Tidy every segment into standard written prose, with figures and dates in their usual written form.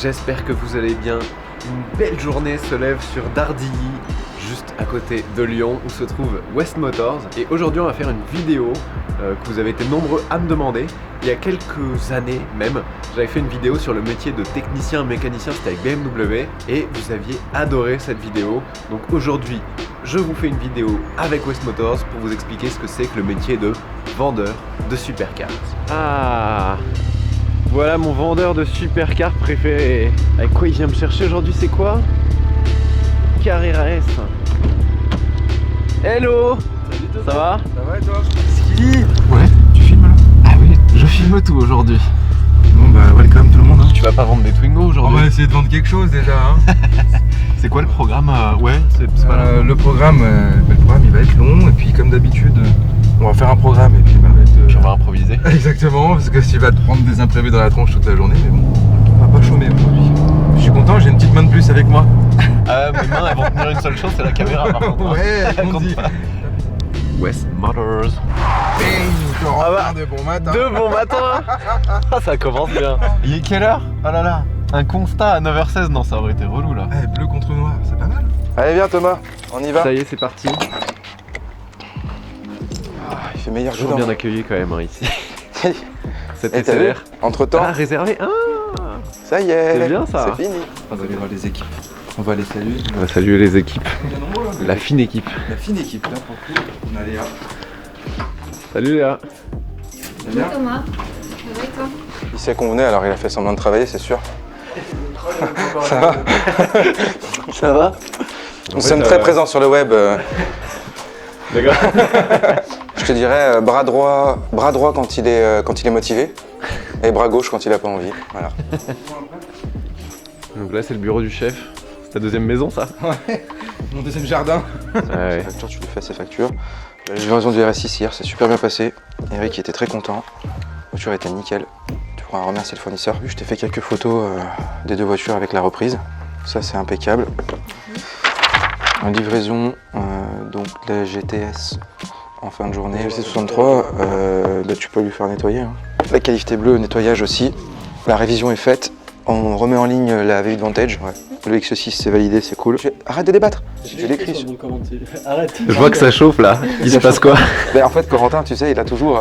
j'espère que vous allez bien. Une belle journée se lève sur Dardilly, juste à côté de Lyon où se trouve West Motors. Et aujourd'hui on va faire une vidéo que vous avez été nombreux à me demander. Il y a quelques années même, j'avais fait une vidéo sur le métier de technicien mécanicien, c'était avec BMW, et vous aviez adoré cette vidéo. Donc aujourd'hui, je vous fais une vidéo avec West Motors pour vous expliquer ce que c'est que le métier de vendeur de supercars. Ah, voilà mon vendeur de supercars préféré. Avec quoi il vient me chercher aujourd'hui, c'est quoi? Carrera S. Hello. Salut Toto. Ça va? Ça va et toi? Ski. Ouais, tu filmes là? Ah oui, je filme tout aujourd'hui. Bon bah welcome tout le monde hein. Tu vas pas vendre des Twingo On aujourd'hui? va essayer de vendre quelque chose déjà hein. C'est quoi le programme? Ouais, c'est pas là. Le programme il va être long et puis comme d'habitude on va faire un programme et puis bah, Puis on va improviser. Exactement, parce que tu vas te prendre des imprévus dans la tronche toute la journée, mais bon, on va pas chômer aujourd'hui. Je suis content, j'ai une petite main de plus avec moi. Mes mains elles vont tenir une seule chose, c'est la caméra par contre. Ouais, Elle on compte dit. pas. West Motors. Ah bah, de bon matin. De bon matin. Ah, ça commence bien. Il est quelle heure? Oh là là. Un constat à 9h16, non ça aurait été relou là. Eh, bleu contre noir, c'est pas mal. Allez viens Thomas, on y va. Ça y est, c'est parti. Il fait meilleur Toujours bien accueilli quand même hein, ici. Cette Et t'as vu, SLR. entre temps, Ah, réservé. Ah, ça y est, c'est bien ça. c'est fini. On va aller voir les équipes. On va les saluer. On va saluer les équipes. La fine équipe. La fine équipe là pour le coup. On a Léa. Salut Léa. Ça va bien Thomas, ça va et toi? Il sait qu'on venait alors il a fait semblant de travailler c'est sûr. Ça va? Ça va? Nous sommes très présents sur le web. D'accord. Je te dirais bras droit quand il est motivé et bras gauche quand il a pas envie. Voilà. Donc là c'est le bureau du chef. C'est ta deuxième maison ça? Ouais. Mon deuxième jardin. Ouais. Les factures, tu lui fais ses factures. La livraison du RS6 hier, c'est super bien passé. Eric était très content. La voiture était nickel. Tu pourras remercier le fournisseur. Je t'ai fait quelques photos des deux voitures avec la reprise. Ça, c'est impeccable. En livraison, donc la GTS en fin de journée. Le C63, bah, tu peux lui faire nettoyer. Hein. La qualité bleue, nettoyage aussi. La révision est faite. On remet en ligne la V8 Vantage. Ouais. Le X6 c'est validé, c'est cool. Arrête de débattre. Je l'ai écrit. Arrête. Je vois que ça chauffe là. Il se passe quoi? Ben, en fait, Corentin, tu sais, il veut toujours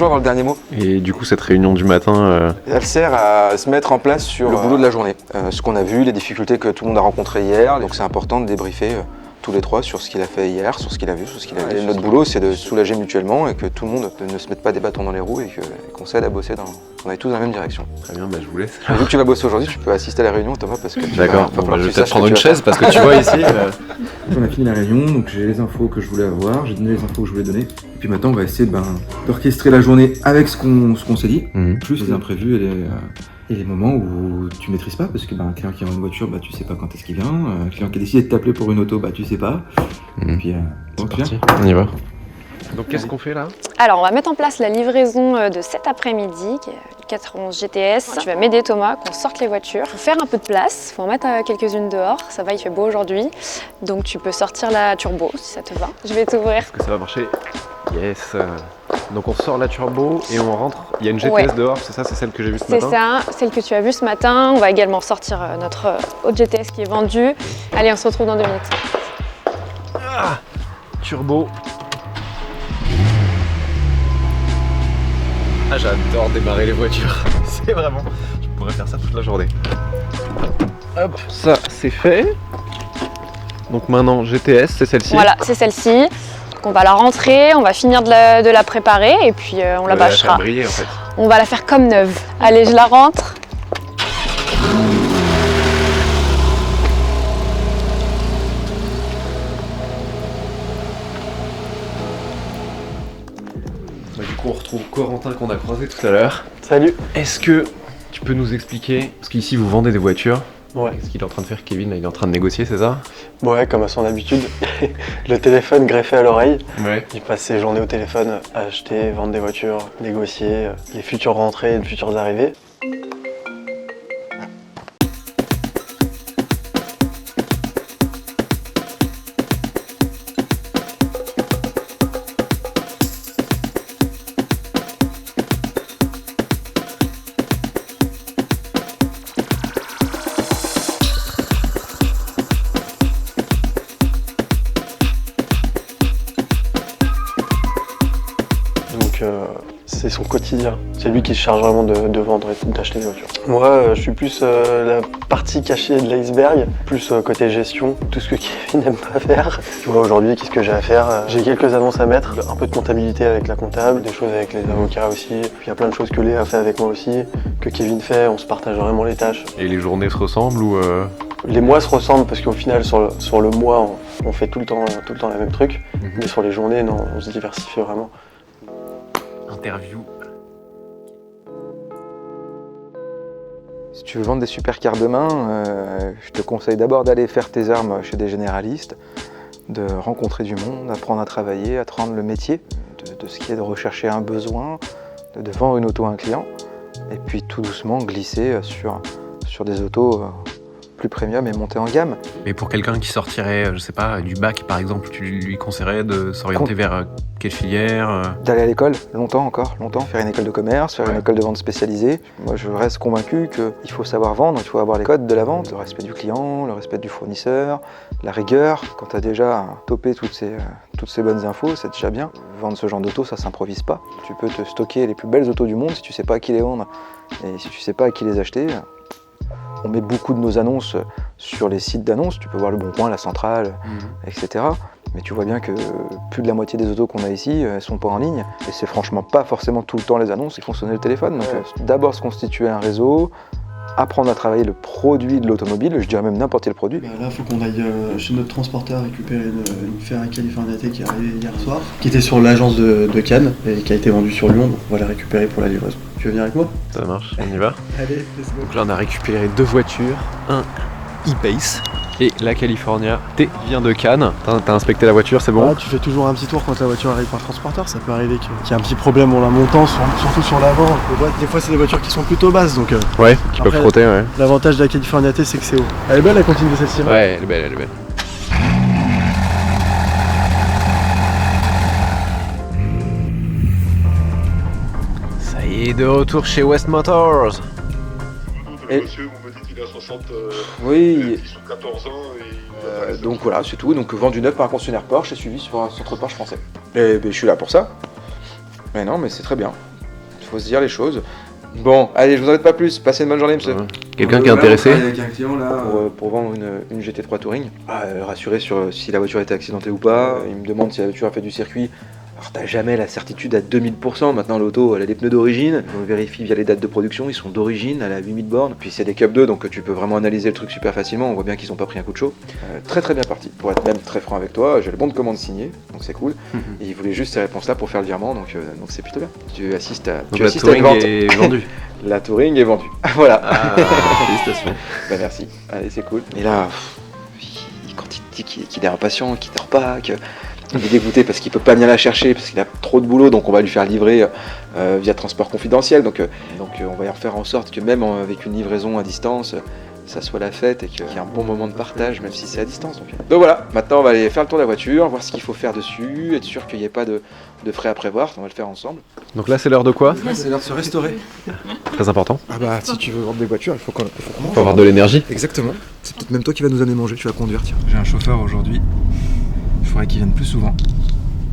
avoir le dernier mot. Et du coup cette réunion du matin, Elle sert à se mettre en place sur le boulot de la journée. Ce qu'on a vu, les difficultés que tout le monde a rencontrées hier. Donc c'est important de débriefer tous les trois sur ce qu'il a fait hier, sur ce qu'il a vu, sur ce qu'il a vu. Et notre boulot, c'est de se soulager mutuellement et que tout le monde ne se mette pas des bâtons dans les roues et qu'on s'aide à bosser qu'on aille tous dans la même direction. très bien, bah je vous laisse. Vu que tu vas bosser aujourd'hui, tu peux assister à la réunion, Thomas, parce que D'accord, bon, bah, je vais peut-être prendre une chaise parce que tu vois ici. On a fini la réunion, donc j'ai les infos que je voulais avoir, j'ai donné les infos que je voulais donner. Et puis maintenant, on va essayer d'orchestrer la journée avec ce qu'on s'est dit, plus les imprévus et les moments où tu maîtrises pas, parce que un client qui a une voiture, tu sais pas quand est-ce qu'il vient. Un client qui a décidé de t'appeler pour une auto, tu sais pas. Et puis, C'est donc, parti, on y va. Donc qu'est-ce qu'on fait là? Alors, on va mettre en place la livraison de cet après-midi, qui est le 91 GTS. Tu vas m'aider Thomas, qu'on sorte les voitures. Faut faire un peu de place, faut en mettre quelques-unes dehors. Ça va, il fait beau aujourd'hui. Donc tu peux sortir la turbo si ça te va. Je vais t'ouvrir. Est-ce que ça va marcher? Yes. Donc on sort la turbo et on rentre. Il y a une GTS Ouais. dehors, c'est ça? C'est celle que j'ai vue ce C'est matin? ça, celle que tu as vue ce matin. On va également sortir notre autre GTS qui est vendu. Allez, on se retrouve dans 2 minutes. Ah, turbo. Ah, j'adore démarrer les voitures. C'est vraiment... Je pourrais faire ça toute la journée. Hop, ça c'est fait. Donc maintenant GTS, c'est celle-ci. Voilà, c'est celle-ci. Donc on va la rentrer, on va finir de la préparer et puis on la faire bâchera. briller en fait. On va la faire comme neuve. Allez, je la rentre. Bah, du coup on retrouve Corentin qu'on a croisé tout à l'heure. Salut. Est-ce que tu peux nous expliquer, parce qu'ici vous vendez des voitures, Ouais. ce qu'il est en train de faire Kevin, là, il est en train de négocier, c'est ça? Ouais, comme à son habitude. Le téléphone greffé à l'oreille. Ouais. Il passe ses journées au téléphone à acheter, vendre des voitures, négocier les futures rentrées et les futures arrivées. Donc c'est son quotidien. C'est lui qui se charge vraiment de vendre et d'acheter des voitures. Moi, je suis plus la partie cachée de l'iceberg, plus côté gestion, tout ce que Kevin n'aime pas faire. Tu vois, aujourd'hui, qu'est-ce que j'ai à faire? J'ai quelques annonces à mettre, un peu de comptabilité avec la comptable, des choses avec les avocats aussi. Puis il y a plein de choses que Léa fait avec moi aussi, que Kevin fait, on se partage vraiment les tâches. Et les journées se ressemblent ou Les mois se ressemblent parce qu'au final, sur le mois, on fait tout le temps les mêmes trucs. Mais sur les journées, non, on se diversifie vraiment. Interview. Si tu veux vendre des supercars demain, je te conseille d'abord d'aller faire tes armes chez des généralistes, de rencontrer du monde, apprendre à travailler, apprendre le métier, de ce qui est de rechercher un besoin, de vendre une auto à un client, et puis tout doucement glisser sur des autos plus premium et monter en gamme. Mais pour quelqu'un qui sortirait, je sais pas, du bac par exemple, tu lui conseillerais de s'orienter vers quelle filière D'aller à l'école, longtemps, faire une école de commerce, faire une école de vente spécialisée. Moi je reste convaincu qu'il faut savoir vendre, il faut avoir les codes de la vente, le respect du client, le respect du fournisseur, la rigueur. Quand tu as déjà topé toutes ces bonnes infos, c'est déjà bien. Vendre ce genre d'auto, ça s'improvise pas. Tu peux te stocker les plus belles autos du monde si tu sais pas à qui les vendre et si tu sais pas à qui les acheter. On met beaucoup de nos annonces sur les sites d'annonces, tu peux voir Le Bon Coin, La Centrale, etc. Mais tu vois bien que plus de la moitié des autos qu'on a ici, elles sont pas en ligne. Et c'est franchement pas forcément tout le temps les annonces qui font sonner le téléphone. Donc d'abord se constituer un réseau, apprendre à travailler le produit de l'automobile, je dirais même n'importe quel produit. Là, il faut qu'on aille chez notre transporteur récupérer une Ferrari California T qui est arrivée hier soir, qui était sur l'agence de Cannes et qui a été vendue sur Lyon, donc on va la récupérer pour la livraison. Tu veux venir avec moi? Ça marche, on y va. Allez, let's go. Donc là on a récupéré 2 voitures, un e-Pace et la California T vient de Cannes. T'as inspecté la voiture, c'est bon? Tu fais toujours un petit tour quand la voiture arrive par transporteur, ça peut arriver qu'il y ait un petit problème en la montant, surtout sur l'avant. Des fois c'est des voitures qui sont plutôt basses, donc Ouais, qui peuvent frotter, ouais. l'avantage de la California T c'est que c'est haut. Elle est belle, elle continue de celle-ci. Ouais, elle est belle, elle est belle. Ça y est, de retour chez West Motors. Le monsieur, vous me dites qu'il a 60, Oui, 14 ans et donc voilà, c'est tout. Donc vendu neuf par un concessionnaire Porsche et suivi sur un centre Porsche français. Et je suis là pour ça. Mais non, mais c'est très bien. Il faut se dire les choses. Bon, allez, je vous embête pas plus. Passez une bonne journée, monsieur. Quelqu'un qui est intéressé? Avec un client là. Pour vendre une GT3 Touring, rassurer sur si la voiture a été accidentée ou pas. Il me demande si la voiture a fait du circuit. Alors t'as jamais la certitude à 2000%, maintenant l'auto elle a des pneus d'origine, on vérifie via les dates de production, ils sont d'origine, elle a 8000 bornes, puis c'est des Cup 2 donc tu peux vraiment analyser le truc super facilement, on voit bien qu'ils ont pas pris un coup de chaud. Très très bien parti, pour être même très franc avec toi, j'ai le bon de commande signé, donc c'est cool, et il voulait juste ces réponses là pour faire le virement, donc c'est plutôt bien. Tu assistes à la Touring est vendue. La Touring est vendue, voilà. Félicitations. Bah merci, allez c'est cool. Et là, quand il dit qu'il est impatient, qu'il dort pas, il est dégoûté parce qu'il peut pas venir la chercher, parce qu'il a trop de boulot, donc on va lui faire livrer via transport confidentiel. Donc on va faire en sorte que même avec une livraison à distance, ça soit la fête et qu'il y ait un bon moment de partage, même si c'est à distance. Donc voilà, maintenant on va aller faire le tour de la voiture, voir ce qu'il faut faire dessus, être sûr qu'il n'y ait pas de frais à prévoir, on va le faire ensemble. Donc là c'est l'heure de quoi? C'est l'heure de se restaurer. Très important. Ah bah si tu veux vendre des voitures, il faut qu'on mange. Faut avoir de l'énergie. Exactement. C'est peut-être même toi qui vas nous amener manger, tu vas conduire, tiens. J'ai un chauffeur aujourd'hui. Il faudrait qu'il vienne plus souvent.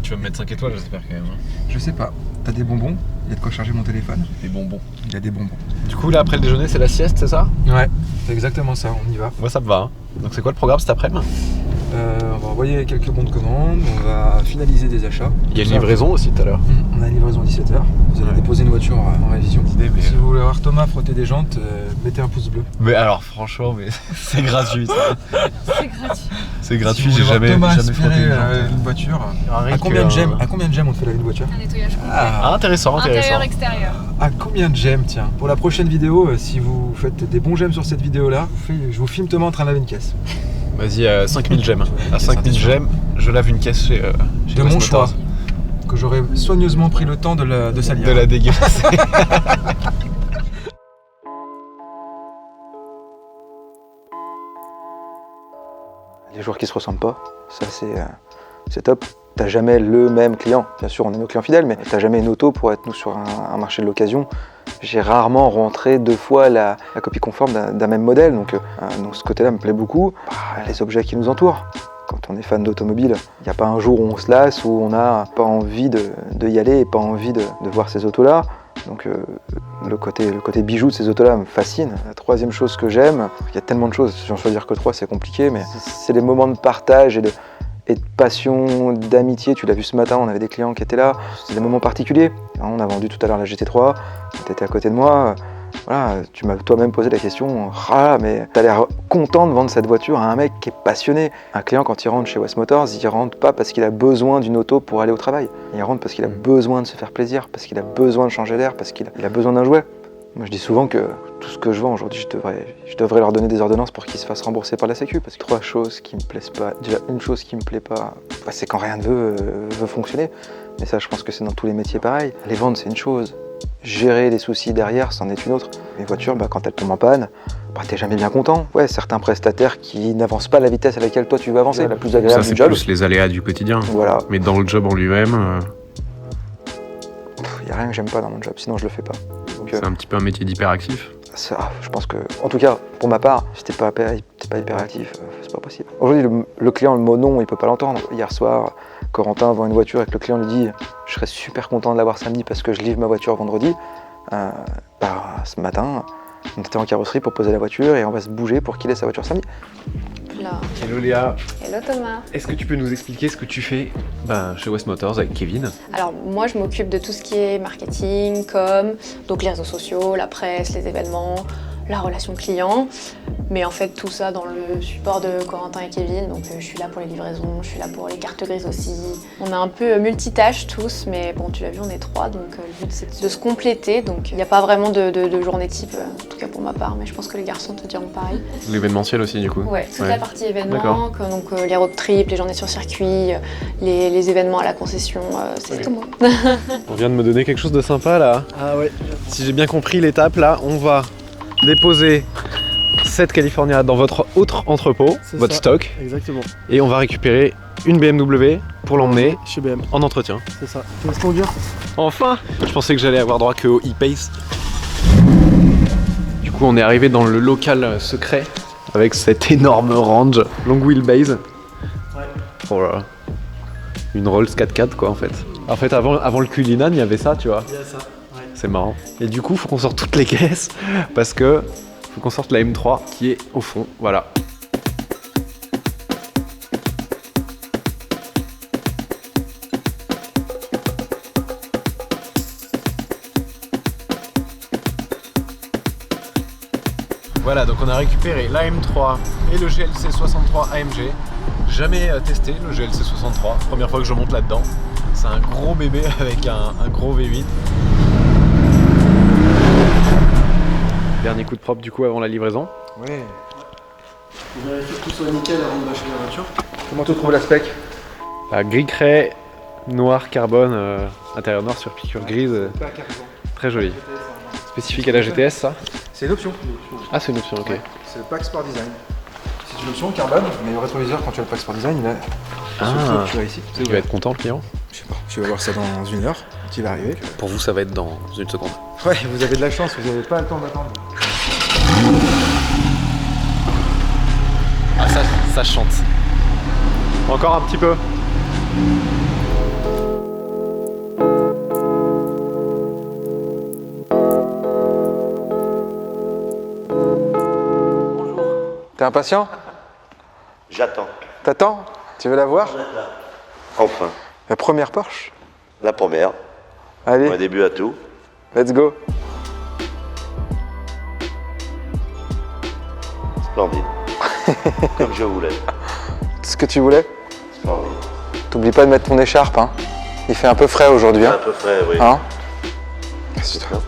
Tu vas me mettre 5 étoiles j'espère quand même. Je sais pas. T'as des bonbons? Il y a de quoi charger mon téléphone? Des bonbons. Il y a des bonbons. Du coup là après le déjeuner c'est la sieste, c'est ça? Ouais, c'est exactement ça, on y va. Moi ça me va. Hein. Donc c'est quoi le programme cet après-midi? On va envoyer quelques bons de commande, on va finaliser des achats. Il y a une livraison aussi tout à l'heure. On a une livraison à 17h. Vous allez déposer une voiture en révision. Si vous voulez voir Thomas frotter des jantes, mettez un pouce bleu. Mais alors franchement, mais c'est gratuit ça. C'est gratuit. C'est gratuit, Si j'ai vous voulez jamais voir Thomas frotté aspirer, une jante. une voiture. À combien de gemmes on te fait laver une voiture? Un nettoyage complet. Ah intéressant, intéressant. Intérieur-extérieur. À combien de gemmes, tiens? Pour la prochaine vidéo, si vous faites des bons gemmes sur cette vidéo-là, je vous filme Thomas en train de laver une caisse. Vas-y, 5000 gemmes. À 5000 gemmes, je lave une caisse chez De mon West choix. Motors. Que j'aurais soigneusement pris le temps de salir. De la dégueulasser. Les joueurs qui se ressemblent pas, ça c'est top. T'as jamais le même client. Bien sûr, on est nos clients fidèles, mais t'as jamais une auto pour être nous sur un marché de l'occasion. J'ai rarement rentré 2 fois la copie conforme d'un même modèle, donc ce côté-là me plaît beaucoup. Les objets qui nous entourent. quand on est fan d'automobile, il n'y a pas un jour où on se lasse, où on n'a pas envie de y aller et pas envie de voir ces autos-là. Donc le côté bijou de ces autos-là me fascine. La troisième chose que j'aime, il y a tellement de choses, si j'en choisir que 3, c'est compliqué, mais c'est les moments de partage et de passion, d'amitié. Tu l'as vu ce matin, on avait des clients qui étaient là. C'est des moments particuliers. On a vendu tout à l'heure la GT3, tu étais à côté de moi. Voilà, tu m'as toi-même posé la question, ah mais t'as l'air content de vendre cette voiture à un mec qui est passionné. Un client quand il rentre chez West Motors, il rentre pas parce qu'il a besoin d'une auto pour aller au travail. Il rentre parce qu'il a besoin de se faire plaisir, parce qu'il a besoin de changer d'air, parce qu'il a besoin d'un jouet. Moi je dis souvent que tout ce que je vends aujourd'hui, je devrais leur donner des ordonnances pour qu'ils se fassent rembourser par la Sécu. Parce que 3 choses qui me plaisent pas, déjà une chose qui me plaît pas, c'est quand rien ne veut fonctionner. Mais ça je pense que c'est dans tous les métiers pareil. Les vendre c'est une chose. Gérer les soucis derrière, c'en est une autre. Les voitures, quand elles tombent en panne, t'es jamais bien content. Ouais, certains prestataires qui n'avancent pas à la vitesse à laquelle toi tu veux avancer. La plus agréable du job. Ça, c'est plus les aléas du quotidien. Voilà. Mais dans le job en lui-même... Il n'y a rien que j'aime pas dans mon job, sinon je le fais pas. C'est un petit peu un métier d'hyperactif. Je pense que, en tout cas, pour ma part, si t'es pas hyperactif, c'est pas possible. Aujourd'hui, le client, le mot non, il peut pas l'entendre. Hier soir, Corentin vend une voiture et que le client lui dit « Je serais super content de l'avoir samedi parce que je livre ma voiture vendredi ». Ce matin, on était en carrosserie pour poser la voiture et on va se bouger pour qu'il ait sa voiture samedi. Là. Hello Léa. Hello Thomas. Est-ce que tu peux nous expliquer ce que tu fais chez West Motors avec Kevin? Alors moi je m'occupe de tout ce qui est marketing, com, donc les réseaux sociaux, la presse, les événements, la relation client. Mais en fait tout ça dans le support de Corentin et Kevin, donc je suis là pour les livraisons, je suis là pour les cartes grises aussi. On est un peu multitâches tous, mais bon tu l'as vu on est 3, donc le but c'est de se compléter, donc il n'y a pas vraiment de journée type, en tout cas pour ma part, mais je pense que les garçons te diront pareil. L'événementiel aussi du coup? Ouais, toute la partie événements, donc les road trips, les journées sur circuit, les événements à la concession, c'est tout moi. On vient de me donner quelque chose de sympa là. Ah ouais. Si j'ai bien compris l'étape là, on va déposer cette California dans votre autre entrepôt, votre stock, Exactement. et on va récupérer une BMW pour l'emmener Chez BM. en entretien. C'est ça. Tu laisses conduire? Enfin! Je pensais que j'allais avoir droit que au e-Pace. Du coup, on est arrivé dans le local secret avec cette énorme range long wheelbase. Ouais. Pour une Rolls 4x4 quoi en fait. En fait, avant le Cullinan, il y avait ça, tu vois. Il y a ça. Ouais. C'est marrant. Et du coup, faut qu'on sorte toutes les caisses parce que faut qu'on sorte la M3 qui est au fond. Voilà. Voilà, donc on a récupéré la M3 et le GLC 63 AMG. Jamais testé le GLC 63, première fois que je monte là-dedans. C'est un gros bébé avec un gros V8. Dernier coup de propre du coup avant la livraison. Ouais. On vérifie que tout soit nickel avant de lâcher la voiture. Comment tu trouves la spec? La gris craie, noir carbone, intérieur noir sur piqûre grise, très joli. Spécifique à la GTS ça? C'est une option. Ah c'est une option, ok. Ouais, c'est le Pack Sport Design. C'est une option carbone, mais le rétroviseur quand tu as le Pack Sport Design, il a ce truc que tu as ici. Tu vas être content le client? Je sais pas, tu vas voir ça dans 1 heure, tu vas arriver. Pour vous ça va être dans une seconde. Ouais, vous avez de la chance, vous n'avez pas le temps d'attendre. Ah ça chante. Encore un petit peu. T'es impatient? J'attends. T'attends? Tu veux la voir? Enfin. La première Porsche? La première. Allez, Un début à tout. let's go. Splendide. Comme je voulais. Ce que tu voulais? Splendide. T'oublies pas de mettre ton écharpe, hein. Il fait un peu frais aujourd'hui, Un hein. peu frais, oui. Hein? Casse-toi.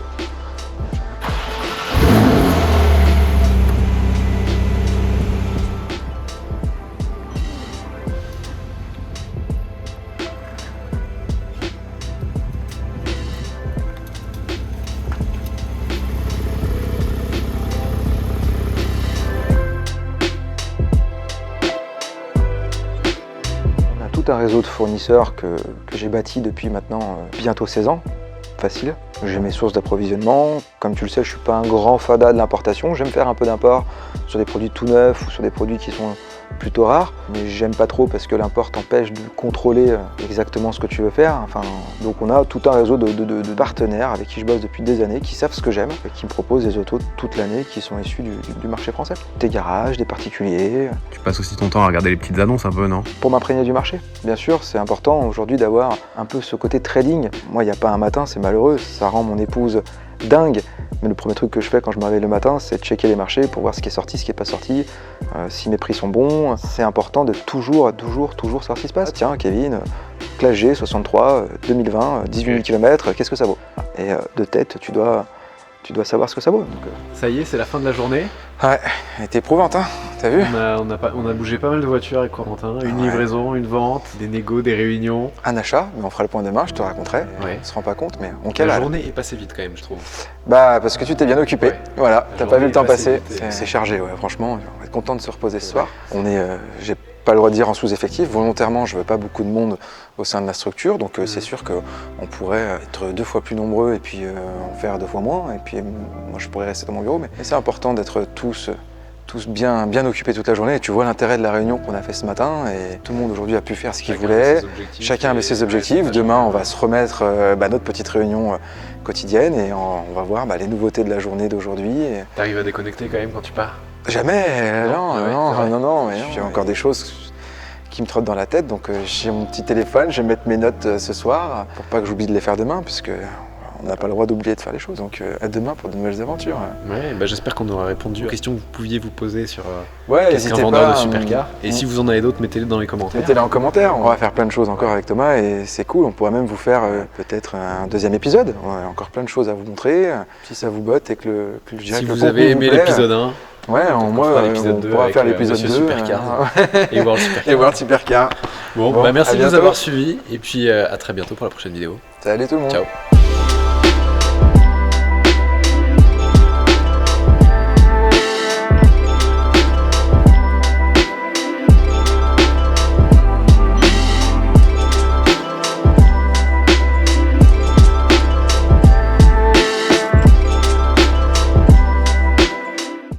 Un réseau de fournisseurs que j'ai bâti depuis maintenant bientôt 16 ans, facile. J'ai mes sources d'approvisionnement. Comme tu le sais, je suis pas un grand fada de l'importation. J'aime faire un peu d'import sur des produits tout neufs ou sur des produits qui sont plutôt rare, mais j'aime pas trop parce que l'import t'empêche de contrôler exactement ce que tu veux faire. Enfin, donc on a tout un réseau de partenaires avec qui je bosse depuis des années, qui savent ce que j'aime et qui me proposent des autos toute l'année qui sont issus du marché français. Des garages, des particuliers. Tu passes aussi ton temps à regarder les petites annonces un peu, non? Pour m'imprégner du marché, bien sûr, c'est important aujourd'hui d'avoir un peu ce côté trading. Moi, il n'y a pas un matin, c'est malheureux, ça rend mon épouse dingue. Mais le premier truc que je fais quand je me réveille le matin, c'est de checker les marchés pour voir ce qui est sorti, ce qui n'est pas sorti, si mes prix sont bons. C'est important de toujours savoir ce qui se passe. Tiens, Kevin, classe G, 63, 2020, 18 000 km, qu'est-ce que ça vaut? Et de tête, tu dois savoir ce que ça vaut. Donc, Ça y est, c'est la fin de la journée. ouais, elle était éprouvante, hein, t'as vu? On a bougé pas mal de voitures avec Corentin. Une livraison, une vente, des négos, des réunions. Un achat, mais on fera le point demain, je te raconterai. Ouais. On se rend pas compte, mais on La cale. journée est passée vite quand même, je trouve. Bah, parce que tu t'es bien occupé. Ouais. Voilà, t'as journée pas vu le temps est passée passer. vite. C'est chargé, ouais, franchement. On va être content de se reposer ce soir. J'ai pas le droit de dire en sous-effectif. Volontairement, je veux pas beaucoup de monde au sein de la structure, donc c'est sûr qu'on pourrait être 2 fois plus nombreux et puis en faire 2 fois moins. Et puis moi, je pourrais rester dans mon bureau, mais c'est important d'être tous bien occupés toute la journée. Et tu vois l'intérêt de la réunion qu'on a fait ce matin. Et tout le monde aujourd'hui a pu faire ce qu'il voulait. Chacun avait ses objectifs. Demain, on va se remettre notre petite réunion quotidienne et on va voir les nouveautés de la journée d'aujourd'hui. T'arrives à déconnecter quand même quand tu pars? Jamais, Non, non, j'ai encore des choses qui me trottent dans la tête, donc j'ai mon petit téléphone, je vais mettre mes notes ce soir pour pas que j'oublie de les faire demain, puisque on n'a pas le droit d'oublier de faire les choses, donc à demain pour de nouvelles aventures. Ouais, j'espère qu'on aura répondu aux questions que vous pouviez vous poser sur Ouais, qu'est-ce qu'un n'hésitez vendeur pas, de supercar. Et si vous en avez d'autres, mettez-les dans les commentaires. mettez-les en commentaire, on va faire plein de choses encore avec Thomas et c'est cool, on pourra même vous faire peut-être un 2e épisode, on a encore plein de choses à vous montrer, si ça vous botte et que je dirais Si que le vous contenu avez vous aimé plaît, l'épisode 1, ouais, on moi, fera l'épisode 2 pourra avec faire l'épisode Monsieur 2 Supercar et World Supercar. et World Supercar. Bon, Bon, merci à de nous bientôt. avoir suivis et puis à très bientôt pour la prochaine vidéo. Salut tout le monde. Ciao.